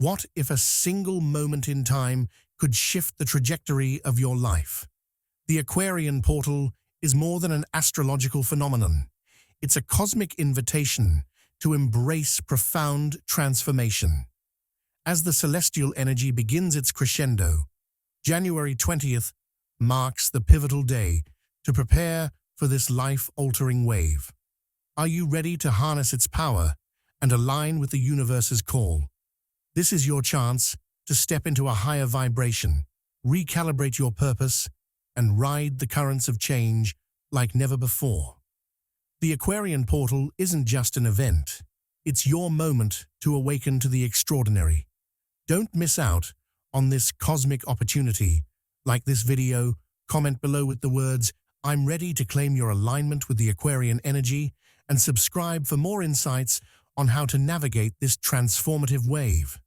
What if a single moment in time could shift the trajectory of your life? The Aquarian Portal is more than an astrological phenomenon. It's a cosmic invitation to embrace profound transformation. As the celestial energy begins its crescendo, January 20th marks the pivotal day to prepare for this life-altering wave. Are you ready to harness its power and align with the universe's call? This is your chance to step into a higher vibration, recalibrate your purpose, and ride the currents of change like never before. The Aquarian Portal isn't just an event. It's your moment to awaken to the extraordinary. Don't miss out on this cosmic opportunity. Like this video, comment below with the words, "I'm ready to claim your alignment with the Aquarian energy," and subscribe for more insights on how to navigate this transformative wave.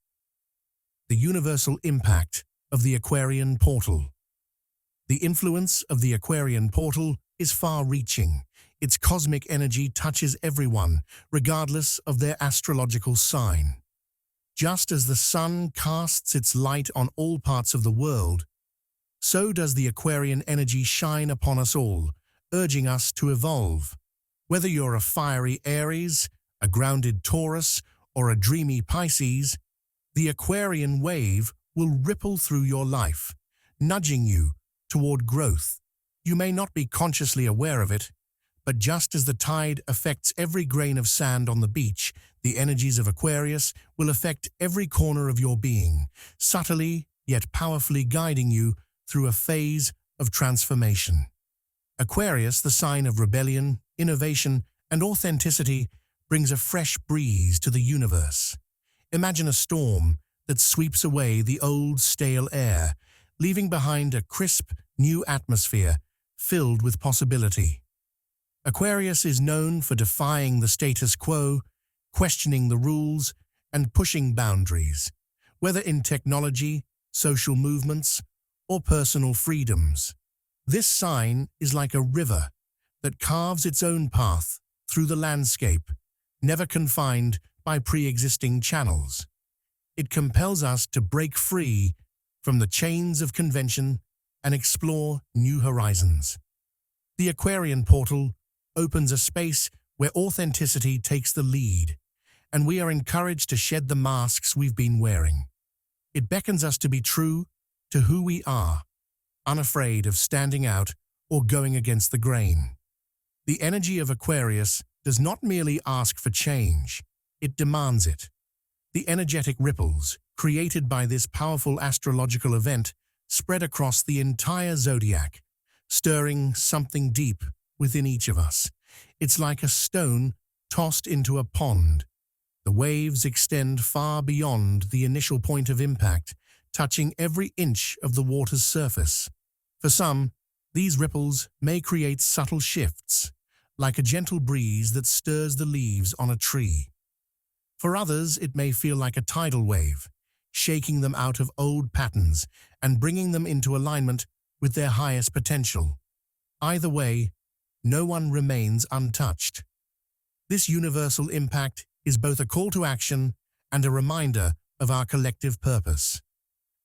The universal impact of the Aquarian Portal. The influence of the Aquarian Portal is far-reaching. Its cosmic energy touches everyone, regardless of their astrological sign. Just as the sun casts its light on all parts of the world, so does the Aquarian energy shine upon us all, urging us to evolve. Whether you're a fiery Aries, a grounded Taurus, or a dreamy Pisces, the Aquarian wave will ripple through your life, nudging you toward growth. You may not be consciously aware of it, but just as the tide affects every grain of sand on the beach, the energies of Aquarius will affect every corner of your being, subtly yet powerfully guiding you through a phase of transformation. Aquarius, the sign of rebellion, innovation, and authenticity, brings a fresh breeze to the universe. Imagine a storm that sweeps away the old, stale air, leaving behind a crisp, new atmosphere filled with possibility. Aquarius is known for defying the status quo, questioning the rules, and pushing boundaries, whether in technology, social movements, or personal freedoms. This sign is like a river that carves its own path through the landscape, never confined by pre-existing channels. It compels us to break free from the chains of convention and explore new horizons. The Aquarian Portal opens a space where authenticity takes the lead, and we are encouraged to shed the masks we've been wearing. It beckons us to be true to who we are, unafraid of standing out or going against the grain. The energy of Aquarius does not merely ask for change, it demands it. The energetic ripples created by this powerful astrological event spread across the entire zodiac, stirring something deep within each of us. It's like a stone tossed into a pond. The waves extend far beyond the initial point of impact, touching every inch of the water's surface. For some, these ripples may create subtle shifts, like a gentle breeze that stirs the leaves on a tree. For others, it may feel like a tidal wave, shaking them out of old patterns and bringing them into alignment with their highest potential. Either way, no one remains untouched. This universal impact is both a call to action and a reminder of our collective purpose.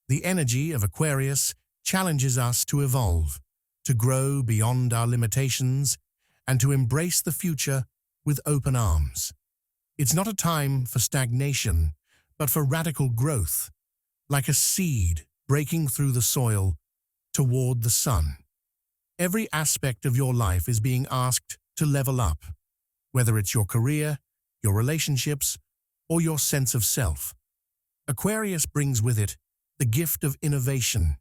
The energy of Aquarius challenges us to evolve, to grow beyond our limitations, and to embrace the future with open arms. It's not a time for stagnation, but for radical growth, like a seed breaking through the soil toward the sun. Every aspect of your life is being asked to level up, whether it's your career, your relationships, or your sense of self. Aquarius brings with it the gift of innovation,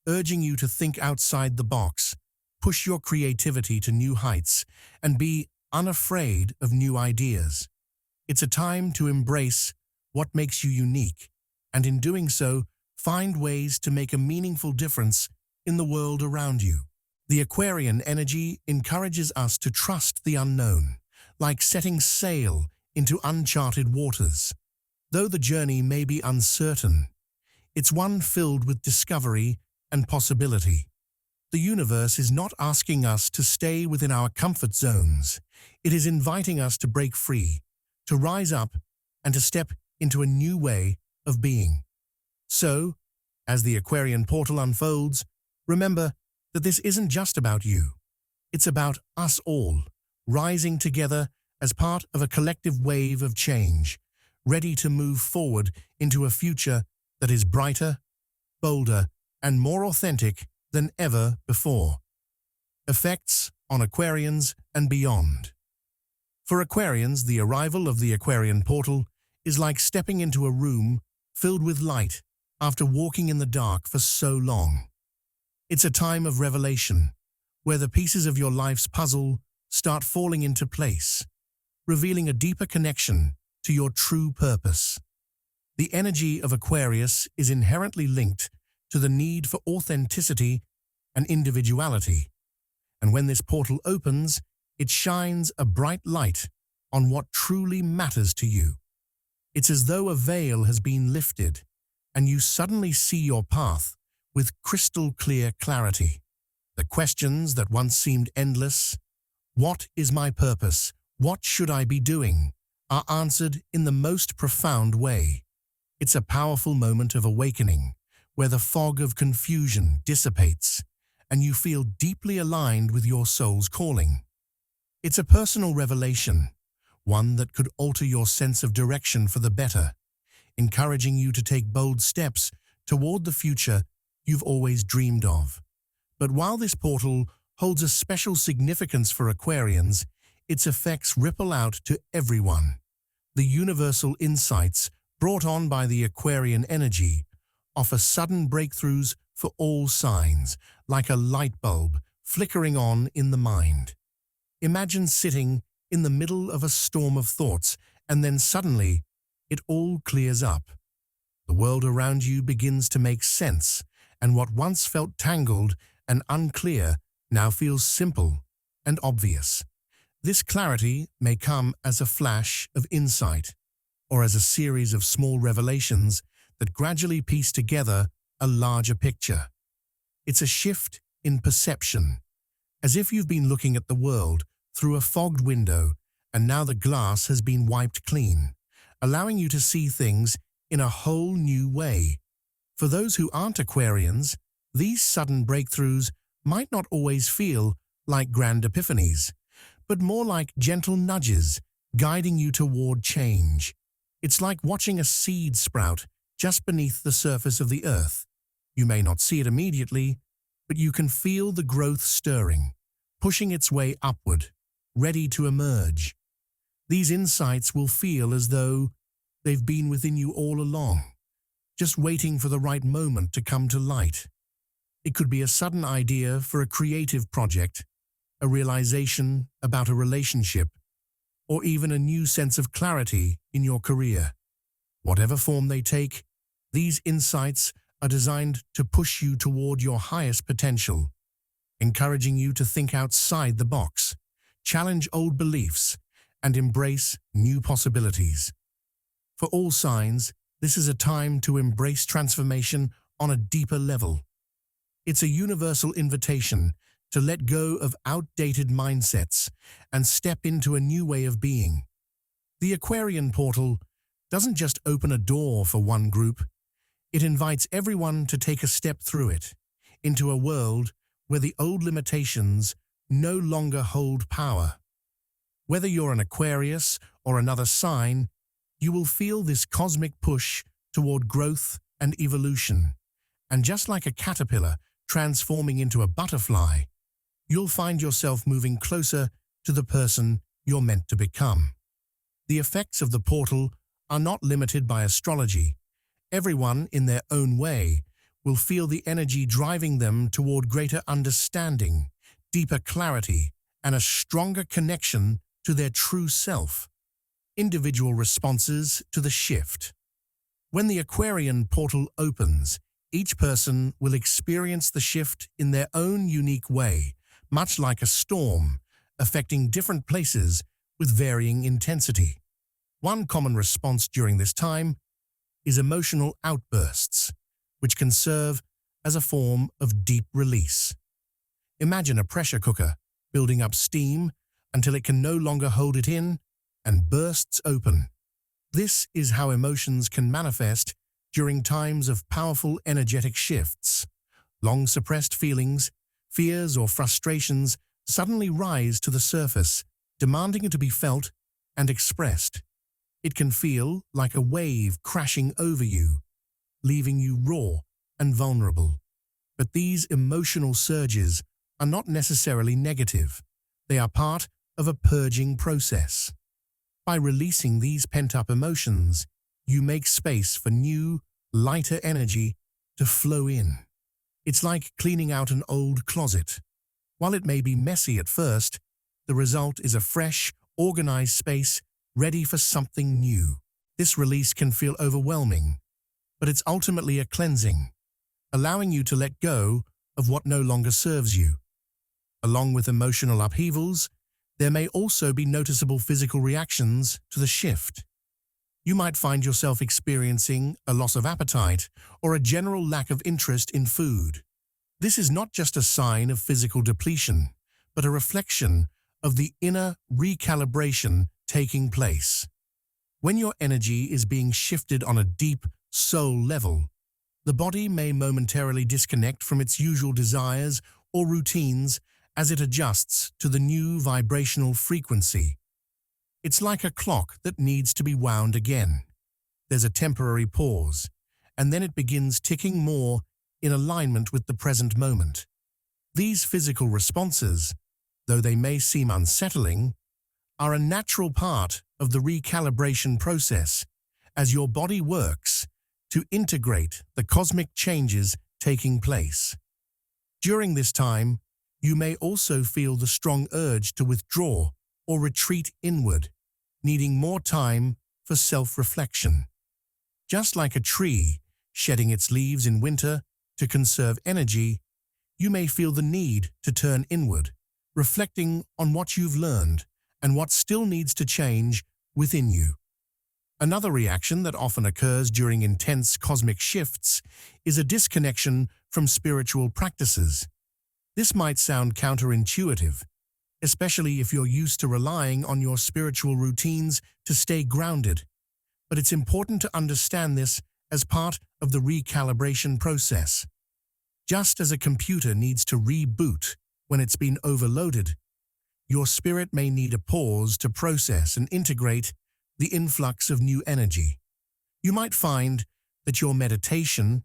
urging you to think outside the box, push your creativity to new heights, and be unafraid of new ideas. It's a time to embrace what makes you unique, and in doing so, find ways to make a meaningful difference in the world around you. The Aquarian energy encourages us to trust the unknown, like setting sail into uncharted waters. Though the journey may be uncertain, it's one filled with discovery and possibility. The universe is not asking us to stay within our comfort zones. It is inviting us to break free, to rise up, and to step into a new way of being. So, as the Aquarian portal unfolds, remember that this isn't just about you. It's about us all, rising together as part of a collective wave of change, ready to move forward into a future that is brighter, bolder, and more authentic than ever before. Effects on Aquarians and beyond. For Aquarians, the arrival of the Aquarian portal is like stepping into a room filled with light after walking in the dark for so long. It's a time of revelation, where the pieces of your life's puzzle start falling into place, revealing a deeper connection to your true purpose. The energy of Aquarius is inherently linked to the need for authenticity and individuality, and when this portal opens, it shines a bright light on what truly matters to you. It's as though a veil has been lifted, and you suddenly see your path with crystal clear clarity. The questions that once seemed endless, "What is my purpose? What should I be doing?" are answered in the most profound way. It's a powerful moment of awakening, where the fog of confusion dissipates, and you feel deeply aligned with your soul's calling. It's a personal revelation, one that could alter your sense of direction for the better, encouraging you to take bold steps toward the future you've always dreamed of. But while this portal holds a special significance for Aquarians, its effects ripple out to everyone. The universal insights brought on by the Aquarian energy offer sudden breakthroughs for all signs, like a light bulb flickering on in the mind. Imagine sitting in the middle of a storm of thoughts, and then suddenly it all clears up. The world around you begins to make sense, and what once felt tangled and unclear now feels simple and obvious. This clarity may come as a flash of insight, or as a series of small revelations that gradually piece together a larger picture. It's a shift in perception, as if you've been looking at the world through a fogged window and now the glass has been wiped clean, allowing you to see things in a whole new way. For those who aren't Aquarians, these sudden breakthroughs might not always feel like grand epiphanies, but more like gentle nudges guiding you toward change. It's like watching a seed sprout just beneath the surface of the earth. You may not see it immediately, but you can feel the growth stirring, pushing its way upward, ready to emerge. These insights will feel as though they've been within you all along, just waiting for the right moment to come to light. It could be a sudden idea for a creative project, a realization about a relationship, or even a new sense of clarity in your career. Whatever form they take, these insights are designed to push you toward your highest potential, encouraging you to think outside the box, challenge old beliefs, and embrace new possibilities. For all signs, this is a time to embrace transformation on a deeper level. It's a universal invitation to let go of outdated mindsets and step into a new way of being. The Aquarian portal doesn't just open a door for one group, it invites everyone to take a step through it, into a world where the old limitations no longer hold power. Whether you're an Aquarius or another sign, you will feel this cosmic push toward growth and evolution. And just like a caterpillar transforming into a butterfly, you'll find yourself moving closer to the person you're meant to become. The effects of the portal are not limited by astrology. Everyone, in their own way, will feel the energy driving them toward greater understanding, deeper clarity, and a stronger connection to their true self. Individual responses to the shift. When the Aquarian portal opens, each person will experience the shift in their own unique way, much like a storm, affecting different places with varying intensity. One common response during this time is emotional outbursts, which can serve as a form of deep release. Imagine a pressure cooker building up steam until it can no longer hold it in and bursts open. This is how emotions can manifest during times of powerful energetic shifts. Long-suppressed feelings, fears or frustrations suddenly rise to the surface, demanding to be felt and expressed. It can feel like a wave crashing over you, leaving you raw and vulnerable. But these emotional surges are not necessarily negative. They are part of a purging process. By releasing these pent-up emotions, you make space for new, lighter energy to flow in. It's like cleaning out an old closet. While it may be messy at first, the result is a fresh, organized space ready for something new. This release can feel overwhelming, but it's ultimately a cleansing, allowing you to let go of what no longer serves you. Along with emotional upheavals, there may also be noticeable physical reactions to the shift. You might find yourself experiencing a loss of appetite or a general lack of interest in food. This is not just a sign of physical depletion, but a reflection of the inner recalibration taking place. When your energy is being shifted on a deep soul level, the body may momentarily disconnect from its usual desires or routines as it adjusts to the new vibrational frequency. It's like a clock that needs to be wound again. There's a temporary pause, and then it begins ticking more in alignment with the present moment. These physical responses, though they may seem unsettling, are a natural part of the recalibration process as your body works to integrate the cosmic changes taking place. During this time, you may also feel the strong urge to withdraw or retreat inward, needing more time for self-reflection. Just like a tree shedding its leaves in winter to conserve energy, you may feel the need to turn inward, reflecting on what you've learned and what still needs to change within you. Another reaction that often occurs during intense cosmic shifts is a disconnection from spiritual practices. This might sound counterintuitive, especially if you're used to relying on your spiritual routines to stay grounded. But it's important to understand this as part of the recalibration process. Just as a computer needs to reboot when it's been overloaded, your spirit may need a pause to process and integrate the influx of new energy. You might find that your meditation,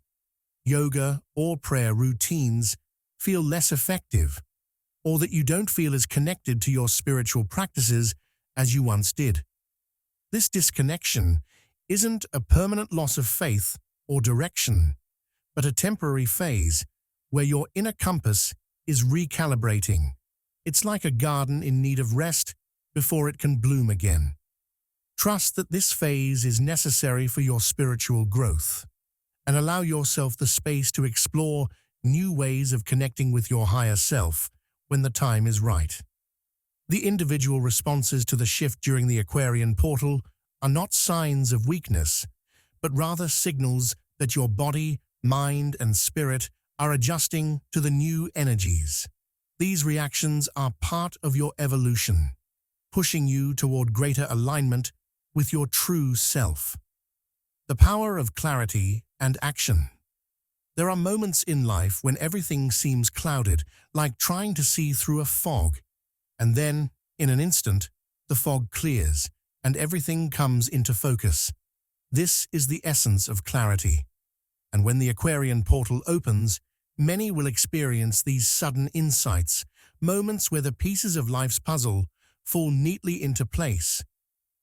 yoga, or prayer routines feel less effective, or that you don't feel as connected to your spiritual practices as you once did. This disconnection isn't a permanent loss of faith or direction, but a temporary phase where your inner compass is recalibrating. It's like a garden in need of rest before it can bloom again. Trust that this phase is necessary for your spiritual growth, and allow yourself the space to explore new ways of connecting with your higher self when the time is right. The individual responses to the shift during the Aquarian Portal are not signs of weakness, but rather signals that your body, mind, and spirit are adjusting to the new energies. These reactions are part of your evolution, pushing you toward greater alignment with your true self. The power of clarity and action. There are moments in life when everything seems clouded, like trying to see through a fog. And then, in an instant, the fog clears and everything comes into focus. This is the essence of clarity. And when the Aquarian Portal opens, many will experience these sudden insights, moments where the pieces of life's puzzle fall neatly into place.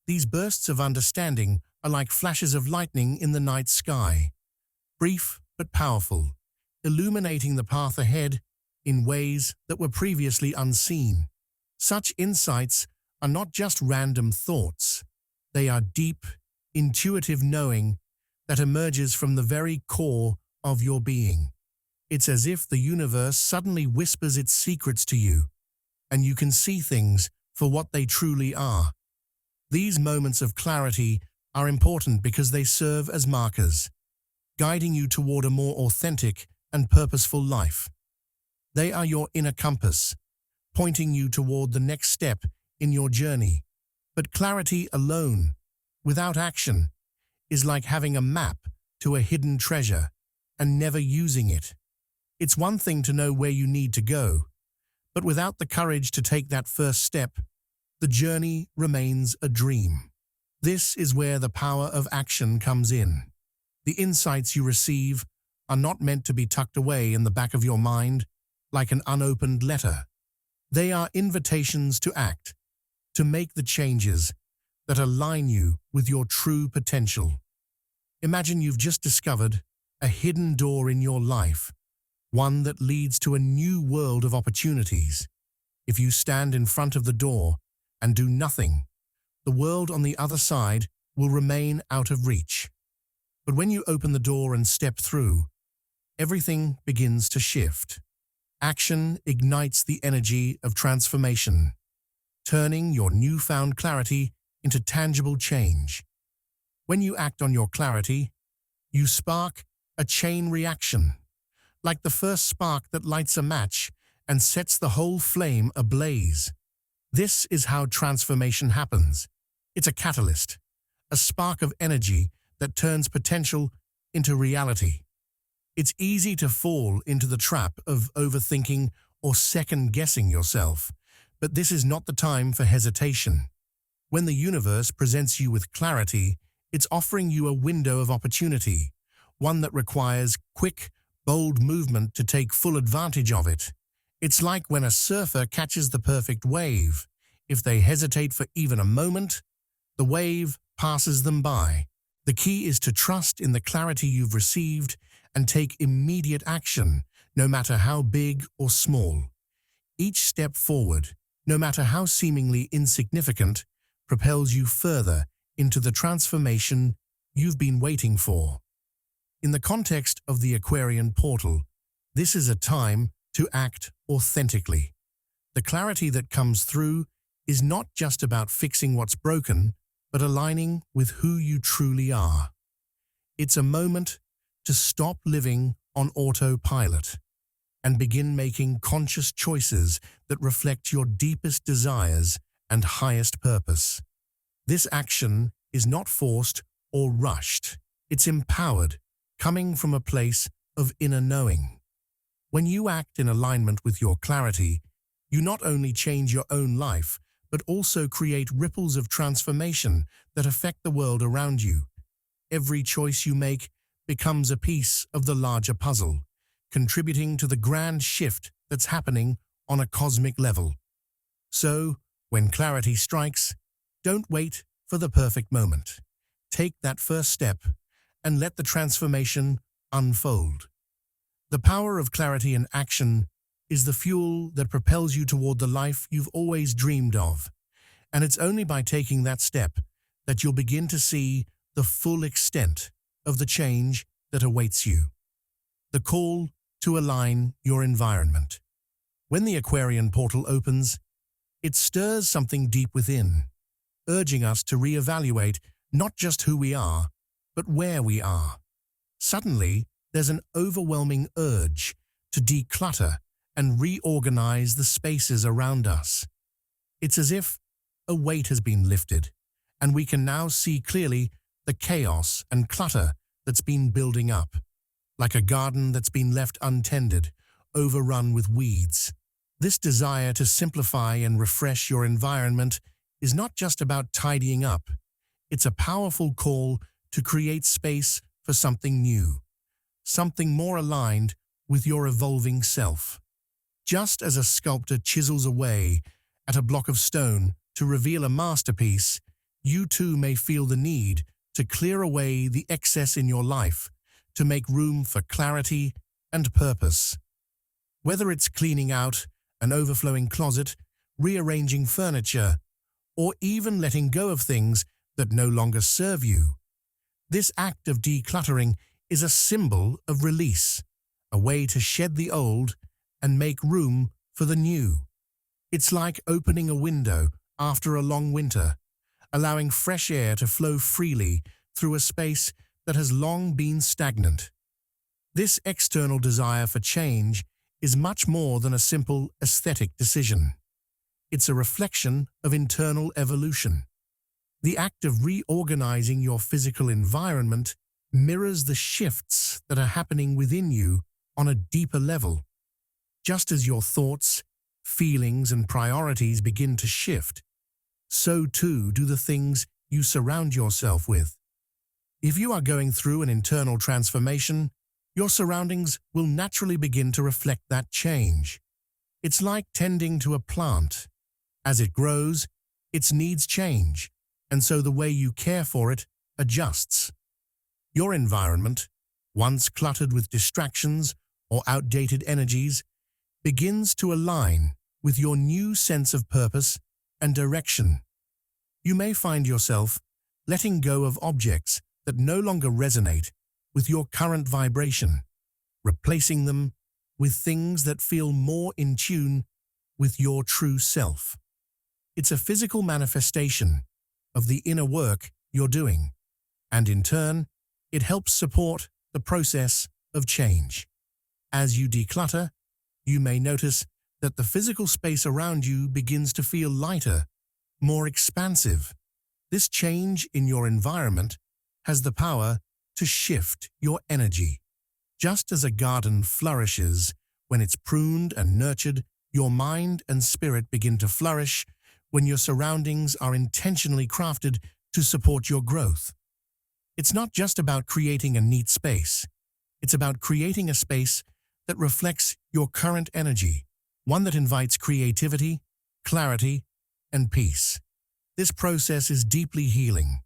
These bursts of understanding are like flashes of lightning in the night sky, brief but powerful, illuminating the path ahead in ways that were previously unseen. Such insights are not just random thoughts. They are deep, intuitive knowing that emerges from the very core of your being. It's as if the universe suddenly whispers its secrets to you, and you can see things for what they truly are. These moments of clarity are important because they serve as markers, guiding you toward a more authentic and purposeful life. They are your inner compass, pointing you toward the next step in your journey. But clarity alone, without action, is like having a map to a hidden treasure and never using it. It's one thing to know where you need to go, but without the courage to take that first step, the journey remains a dream. This is where the power of action comes in. The insights you receive are not meant to be tucked away in the back of your mind like an unopened letter. They are invitations to act, to make the changes that align you with your true potential. Imagine you've just discovered a hidden door in your life, one that leads to a new world of opportunities. If you stand in front of the door and do nothing, the world on the other side will remain out of reach. But when you open the door and step through, everything begins to shift. Action ignites the energy of transformation, turning your newfound clarity into tangible change. When you act on your clarity, you spark a chain reaction, like the first spark that lights a match and sets the whole flame ablaze. This is how transformation happens. It's a catalyst, a spark of energy that turns potential into reality. It's easy to fall into the trap of overthinking or second-guessing yourself, but this is not the time for hesitation. When the universe presents you with clarity, it's offering you a window of opportunity, one that requires quick, bold movement to take full advantage of it. It's like when a surfer catches the perfect wave. If they hesitate for even a moment, the wave passes them by. The key is to trust in the clarity you've received and take immediate action, no matter how big or small. Each step forward, no matter how seemingly insignificant, propels you further into the transformation you've been waiting for. In the context of the Aquarian Portal, this is a time to act authentically. The clarity that comes through is not just about fixing what's broken, but aligning with who you truly are. It's a moment to stop living on autopilot and begin making conscious choices that reflect your deepest desires and highest purpose. This action is not forced or rushed. It's empowered, coming from a place of inner knowing. When you act in alignment with your clarity, you not only change your own life, but also create ripples of transformation that affect the world around you. Every choice you make becomes a piece of the larger puzzle, contributing to the grand shift that's happening on a cosmic level. So, when clarity strikes, don't wait for the perfect moment. Take that first step and let the transformation unfold. The power of clarity and action is the fuel that propels you toward the life you've always dreamed of. And it's only by taking that step that you'll begin to see the full extent of the change that awaits you. The call to align your environment. When the Aquarian Portal opens, it stirs something deep within, urging us to reevaluate not just who we are, but where we are. Suddenly, there's an overwhelming urge to declutter and reorganize the spaces around us. It's as if a weight has been lifted, and we can now see clearly the chaos and clutter that's been building up, like a garden that's been left untended, overrun with weeds. This desire to simplify and refresh your environment is not just about tidying up. It's a powerful call to create space for something new, something more aligned with your evolving self. Just as a sculptor chisels away at a block of stone to reveal a masterpiece, you too may feel the need to clear away the excess in your life to make room for clarity and purpose. Whether it's cleaning out an overflowing closet, rearranging furniture, or even letting go of things that no longer serve you, this act of decluttering is a symbol of release, a way to shed the old and make room for the new. It's like opening a window after a long winter, allowing fresh air to flow freely through a space that has long been stagnant. This external desire for change is much more than a simple aesthetic decision. It's a reflection of internal evolution. The act of reorganizing your physical environment mirrors the shifts that are happening within you on a deeper level. Just as your thoughts, feelings, and priorities begin to shift, so too do the things you surround yourself with. If you are going through an internal transformation, your surroundings will naturally begin to reflect that change. It's like tending to a plant. As it grows, its needs change, and so the way you care for it adjusts. Your environment, once cluttered with distractions or outdated energies, begins to align with your new sense of purpose and direction. You may find yourself letting go of objects that no longer resonate with your current vibration, replacing them with things that feel more in tune with your true self. It's a physical manifestation of the inner work you're doing, and in turn, it helps support the process of change. As you declutter, you may notice that the physical space around you begins to feel lighter, more expansive. This change in your environment has the power to shift your energy. Just as a garden flourishes when it's pruned and nurtured, your mind and spirit begin to flourish when your surroundings are intentionally crafted to support your growth. It's not just about creating a neat space. It's about creating a space that reflects your current energy, one that invites creativity, clarity, and peace. This process is deeply healing,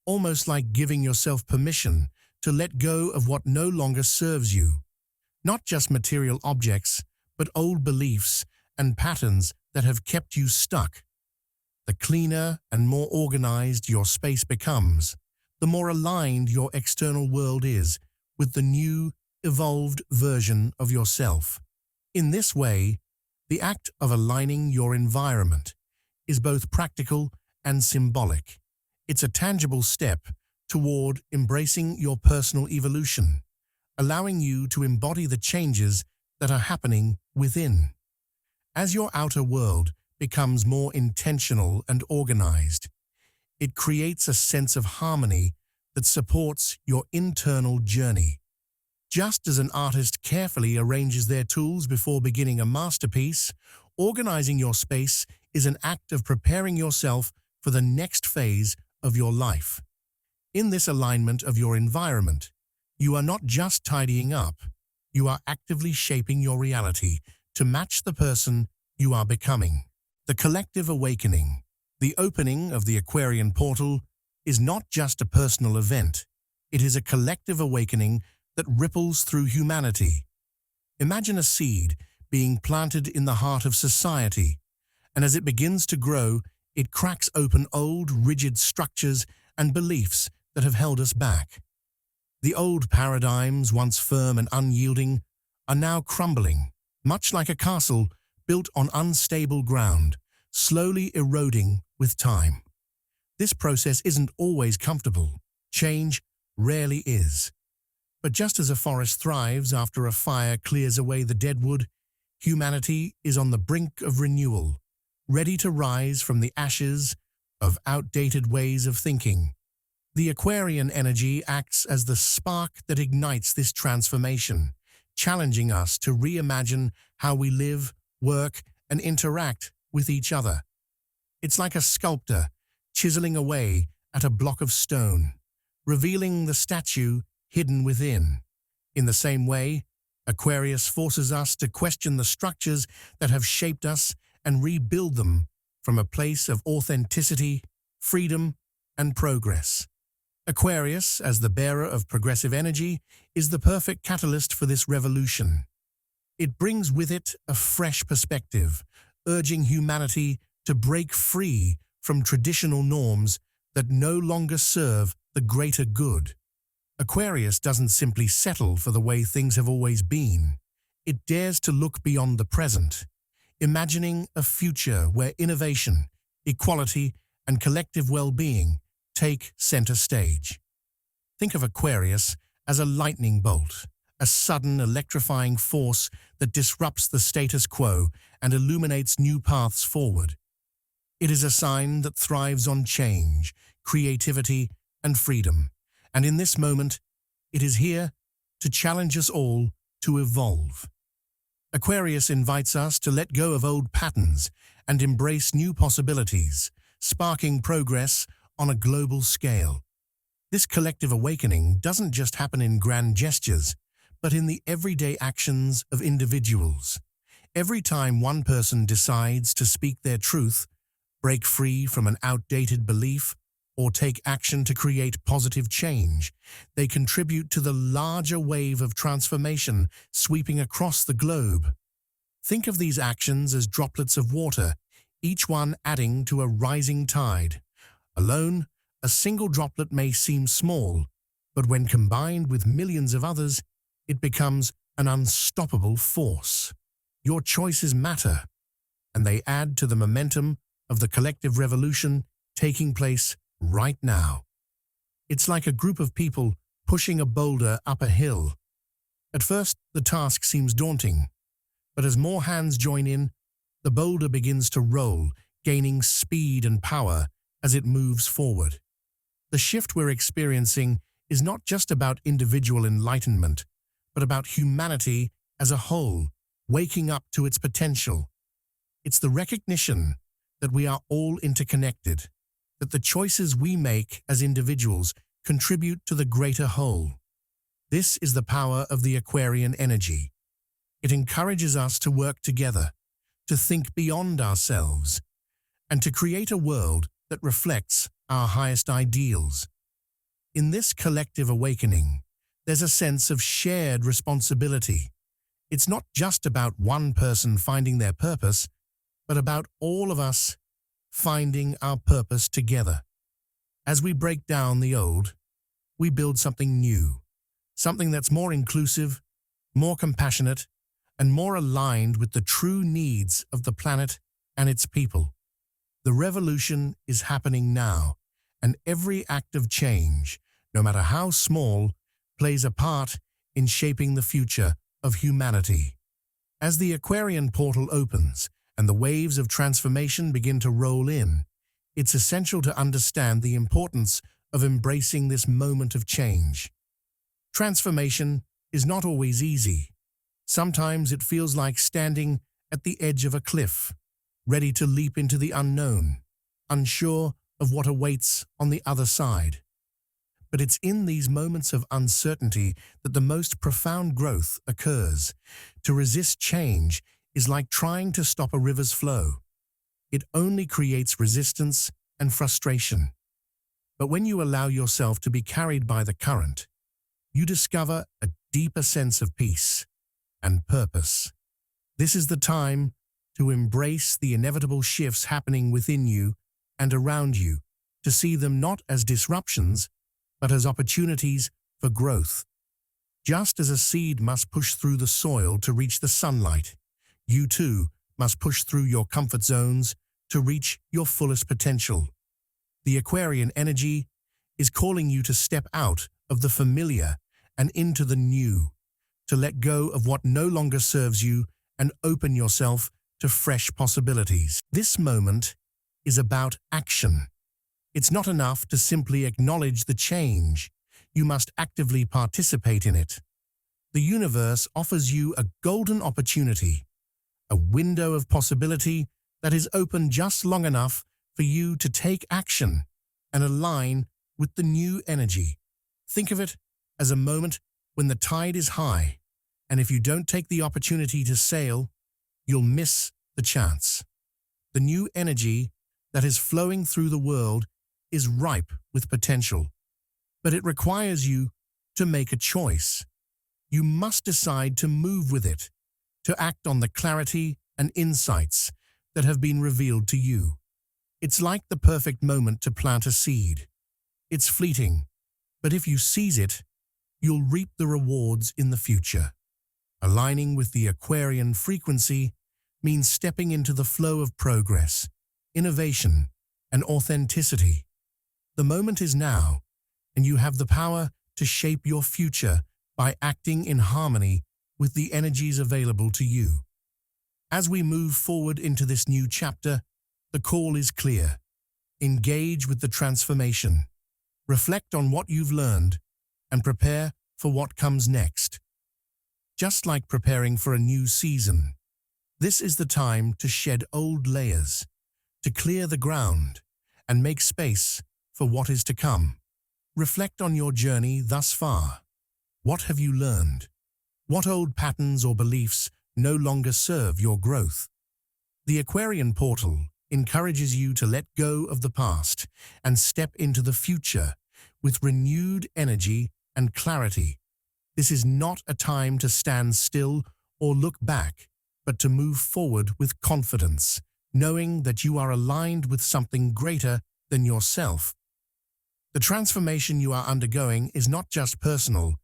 almost like giving yourself permission to let go of what no longer serves you. Not just material objects, but old beliefs and patterns that have kept you stuck. The cleaner and more organized your space becomes, the more aligned your external world is with the new, evolved version of yourself. In this way, the act of aligning your environment is both practical and symbolic. It's a tangible step toward embracing your personal evolution, allowing you to embody the changes that are happening within. As your outer world becomes more intentional and organized, it creates a sense of harmony that supports your internal journey. Just as an artist carefully arranges their tools before beginning a masterpiece, organizing your space is an act of preparing yourself for the next phase of your life. In this alignment of your environment, you are not just tidying up, you are actively shaping your reality to match the person you are becoming. The collective awakening, the opening of the Aquarian Portal, is not just a personal event. It is a collective awakening that ripples through humanity. Imagine a seed being planted in the heart of society, and as it begins to grow, it cracks open old, rigid structures and beliefs that have held us back. The old paradigms, once firm and unyielding, are now crumbling, much like a castle built on unstable ground, slowly eroding with time. This process isn't always comfortable. Change rarely is. But just as a forest thrives after a fire clears away the dead wood, humanity is on the brink of renewal, ready to rise from the ashes of outdated ways of thinking. The Aquarian energy acts as the spark that ignites this transformation, challenging us to reimagine how we live, work, and interact with each other. It's like a sculptor chiseling away at a block of stone, revealing the statue hidden within. In the same way, Aquarius forces us to question the structures that have shaped us and rebuild them from a place of authenticity, freedom, and progress. Aquarius, as the bearer of progressive energy, is the perfect catalyst for this revolution. It brings with it a fresh perspective, urging humanity to break free from traditional norms that no longer serve the greater good. Aquarius doesn't simply settle for the way things have always been. It dares to look beyond the present, imagining a future where innovation, equality, and collective well-being take center stage. Think of Aquarius as a lightning bolt, a sudden electrifying force that disrupts the status quo and illuminates new paths forward. It is a sign that thrives on change, creativity, and freedom. And in this moment, It is here to challenge us all to evolve. Aquarius invites us to let go of old patterns and embrace new possibilities, sparking progress on a global scale. This collective awakening doesn't just happen in grand gestures, but in the everyday actions of individuals. Every time one person decides to speak their truth, break free from an outdated belief, or take action to create positive change, they contribute to the larger wave of transformation sweeping across the globe. Think of these actions as droplets of water, each one adding to a rising tide. Alone, a single droplet may seem small, but when combined with millions of others, it becomes an unstoppable force. Your choices matter, and they add to the momentum of the collective revolution taking place right now. It's like a group of people pushing a boulder up a hill. At first, the task seems daunting, but as more hands join in, the boulder begins to roll, gaining speed and power as it moves forward. The shift we're experiencing is not just about individual enlightenment, but about humanity as a whole, waking up to its potential. It's the recognition that we are all interconnected, that the choices we make as individuals contribute to the greater whole. This is the power of the Aquarian energy. It encourages us to work together, to think beyond ourselves, and to create a world that reflects our highest ideals. In this collective awakening, there's a sense of shared responsibility. It's not just about one person finding their purpose, but about all of us finding our purpose together. As we break down the old, we build something new, something that's more inclusive, more compassionate, and more aligned with the true needs of the planet and its people. The revolution is happening now, and every act of change, no matter how small, plays a part in shaping the future of humanity. As the Aquarian Portal opens and the waves of transformation begin to roll in, it's essential to understand the importance of embracing this moment of change. Transformation is not always easy. Sometimes it feels like standing at the edge of a cliff, ready to leap into the unknown, unsure of what awaits on the other side. But it's in these moments of uncertainty that the most profound growth occurs. To resist change is like trying to stop a river's flow. It only creates resistance and frustration. But when you allow yourself to be carried by the current, you discover a deeper sense of peace and purpose. This is the time to embrace the inevitable shifts happening within you and around you, to see them not as disruptions, but as opportunities for growth. Just as a seed must push through the soil to reach the sunlight, you too must push through your comfort zones to reach your fullest potential. The Aquarian energy is calling you to step out of the familiar and into the new, to let go of what no longer serves you and open yourself to fresh possibilities. This moment is about action. It's not enough to simply acknowledge the change. You must actively participate in it. The universe offers you a golden opportunity, a window of possibility that is open just long enough for you to take action and align with the new energy. Think of it as a moment when the tide is high, and if you don't take the opportunity to sail, you'll miss the chance. The new energy that is flowing through the world is ripe with potential, but it requires you to make a choice. You must decide to move with it, to act on the clarity and insights that have been revealed to you. It's like the perfect moment to plant a seed. It's fleeting, but if you seize it, you'll reap the rewards in the future. Aligning with the Aquarian frequency means stepping into the flow of progress, innovation, and authenticity. The moment is now, and you have the power to shape your future by acting in harmony with the energies available to you. As we move forward into this new chapter, the call is clear. Engage with the transformation. Reflect on what you've learned and prepare for what comes next. Just like preparing for a new season, this is the time to shed old layers, to clear the ground, and make space for what is to come. Reflect on your journey thus far. What have you learned? What old patterns or beliefs no longer serve your growth? The Aquarian Portal encourages you to let go of the past and step into the future with renewed energy and clarity. This is not a time to stand still or look back, but to move forward with confidence, knowing that you are aligned with something greater than yourself. The transformation you are undergoing is not just personal,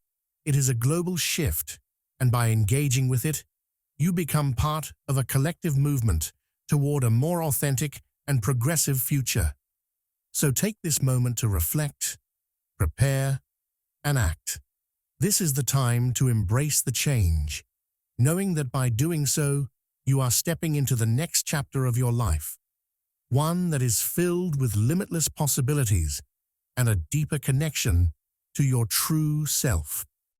it is a global shift, and by engaging with it, you become part of a collective movement toward a more authentic and progressive future. So take this moment to reflect, prepare, and act. This is the time to embrace the change, knowing that by doing so, you are stepping into the next chapter of your life, one that is filled with limitless possibilities and a deeper connection to your true self.